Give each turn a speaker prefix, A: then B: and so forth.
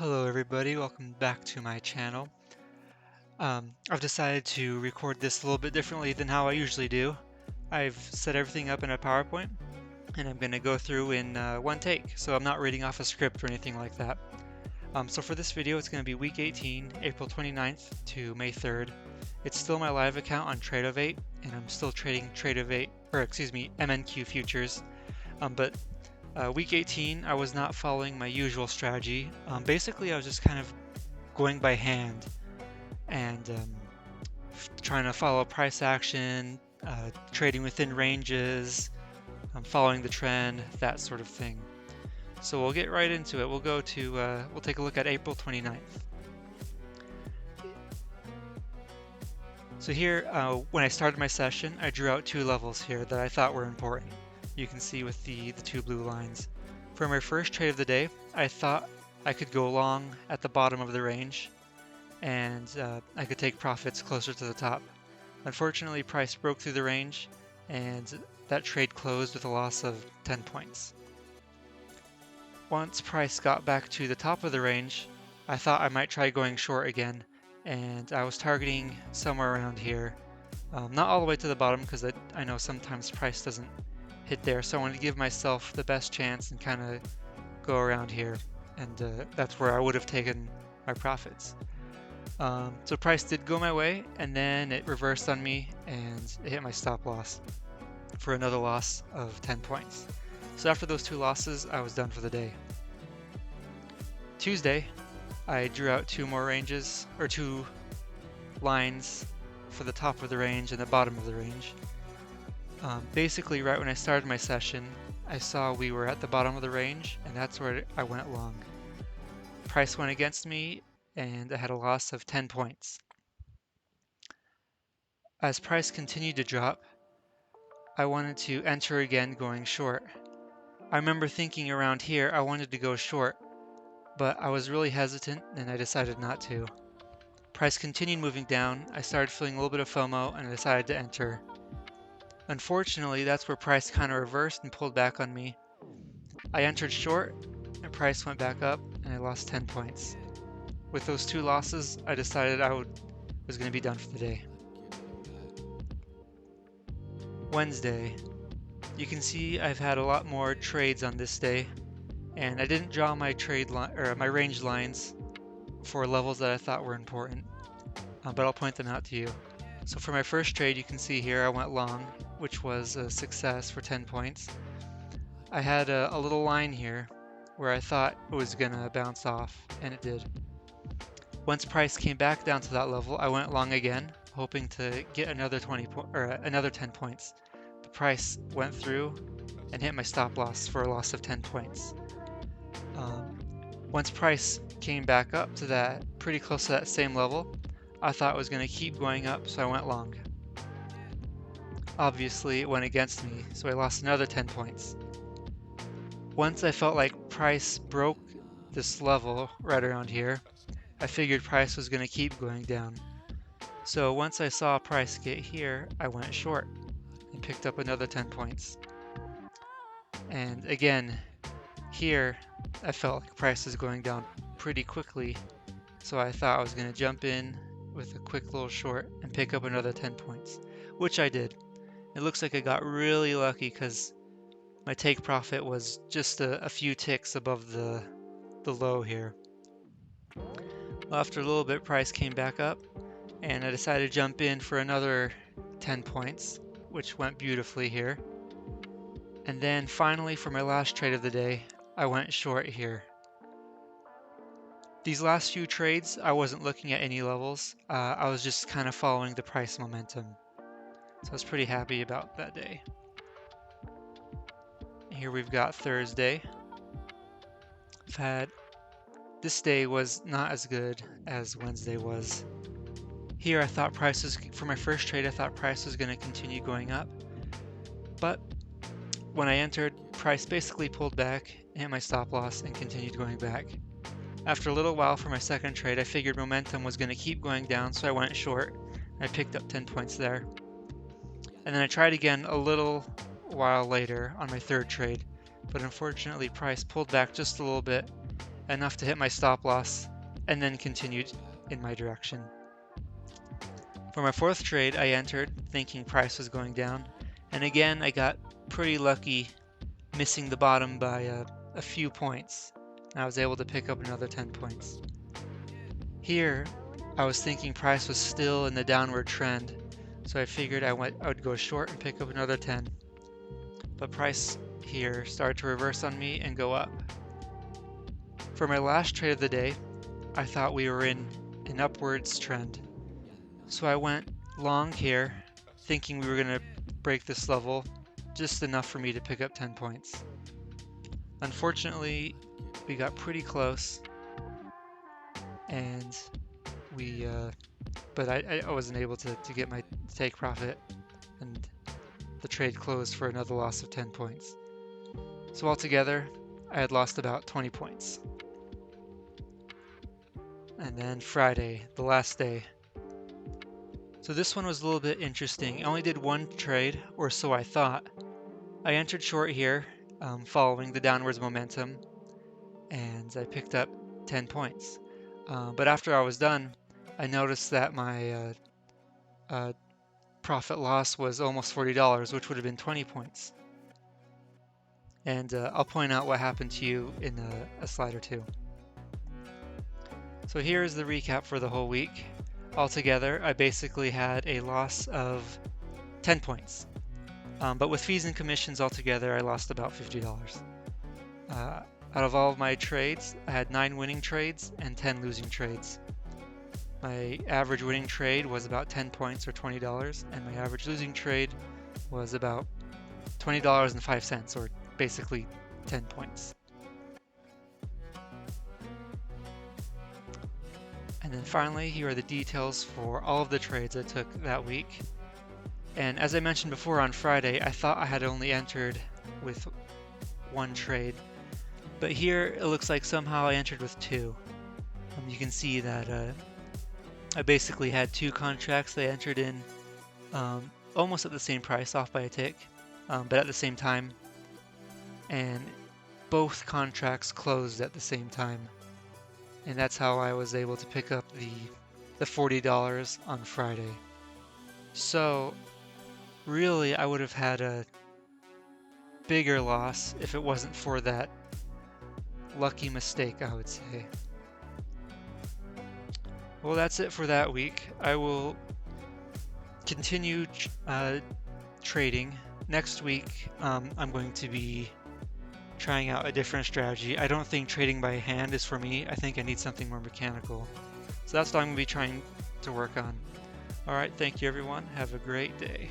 A: Hello everybody, welcome back to my channel. I've decided to record this a little bit differently than how I usually do. I've set everything up in a PowerPoint and I'm going to go through in one take, so I'm not reading off a script or anything like that. So for this video it's going to be week 18, April 29th to May 3rd. It's still my live account on Tradovate and I'm still trading MNQ futures. But week 18, I was not following my usual strategy. Basically, I was just kind of going by hand and trying to follow price action, trading within ranges, following the trend, that sort of thing. So we'll get right into it. We'll take a look at April 29th. So here, when I started my session, I drew out two levels here that I thought were important. You can see with the two blue lines. For my first trade of the day, I thought I could go long at the bottom of the range and I could take profits closer to the top. Unfortunately, price broke through the range and that trade closed with a loss of 10 points. Once price got back to the top of the range, I thought I might try going short again, and I was targeting somewhere around here. Not all the way to the bottom because I know sometimes price doesn't hit there, so I wanted to give myself the best chance and kind of go around here, and that's where I would have taken my profits. So price did go my way, and then it reversed on me and it hit my stop loss for another loss of 10 points. So after those two losses, I was done for the day. Tuesday, I drew out two lines for the top of the range and the bottom of the range. Basically, right when I started my session, I saw we were at the bottom of the range, and that's where I went long. Price went against me, and I had a loss of 10 points. As price continued to drop, I wanted to enter again going short. I remember thinking around here I wanted to go short, but I was really hesitant and I decided not to. Price continued moving down, I started feeling a little bit of FOMO and I decided to enter. Unfortunately, that's where price kind of reversed and pulled back on me. I entered short and price went back up and I lost 10 points. With those two losses, I decided I was going to be done for the day. Wednesday. You can see I've had a lot more trades on this day, and I didn't draw my my range lines for levels that I thought were important, but I'll point them out to you. So for my first trade, you can see here I went long, which was a success for 10 points. I had a little line here where I thought it was gonna bounce off, and it did. Once price came back down to that level, I went long again, hoping to get another 10 points. The price went through and hit my stop loss for a loss of 10 points. Once price came back up to that, pretty close to that same level, I thought it was going to keep going up, so I went long. Obviously, it went against me, so I lost another 10 points. Once I felt like price broke this level right around here, I figured price was going to keep going down. So once I saw price get here, I went short and picked up another 10 points. And again, here I felt like price was going down pretty quickly, so I thought I was going to jump in with a quick little short and pick up another 10 points, which I did. It looks like I got really lucky because my take profit was just a few ticks above the low here. Well, after a little bit, price came back up and I decided to jump in for another 10 points, which went beautifully here. And then finally, for my last trade of the day, I went short here. These last few trades, I wasn't looking at any levels. I was just kind of following the price momentum. So I was pretty happy about that day. Here we've got Thursday. This day was not as good as Wednesday was. Here I thought for my first trade, I thought price was going to continue going up. But when I entered, price basically pulled back, hit my stop loss, and continued going back. After a little while for my second trade, I figured momentum was going to keep going down, so I went short. I picked up 10 points there. And then I tried again a little while later on my third trade, but unfortunately price pulled back just a little bit enough to hit my stop loss, and then continued in my direction. For my fourth trade, I entered thinking price was going down, and again I got pretty lucky, missing the bottom by a few points. I was able to pick up another 10 points. Here, I was thinking price was still in the downward trend, so I figured I would go short and pick up another 10. But price here started to reverse on me and go up. For my last trade of the day, I thought we were in an upwards trend. So I went long here, thinking we were going to break this level, just enough for me to pick up 10 points. Unfortunately, we got pretty close, and but I wasn't able to get my take profit, and the trade closed for another loss of 10 points. So altogether, I had lost about 20 points. And then Friday, the last day. So this one was a little bit interesting. I only did one trade, or so I thought. I entered short here, following the downwards momentum, and I picked up 10 points. But after I was done, I noticed that my profit loss was almost $40, which would have been 20 points. And I'll point out what happened to you in a slide or two. So here's the recap for the whole week. Altogether, I basically had a loss of 10 points. But with fees and commissions altogether, I lost about $50. Out of all of my trades, I had 9 winning trades and 10 losing trades. My average winning trade was about 10 points or $20, and my average losing trade was about $20.05, or basically 10 points. And then finally, here are the details for all of the trades I took that week. And as I mentioned before, on Friday, I thought I had only entered with one trade. But here, it looks like somehow I entered with 2. You can see that I basically had 2 contracts that I entered in almost at the same price, off by a tick, but at the same time. And both contracts closed at the same time. And that's how I was able to pick up the $40 on Friday. So really, I would have had a bigger loss if it wasn't for that lucky mistake, I would say. Well, that's it for that week. I will continue trading. Next week, I'm going to be trying out a different strategy. I don't think trading by hand is for me. I think I need something more mechanical. So that's what I'm going to be trying to work on. Alright, thank you everyone. Have a great day.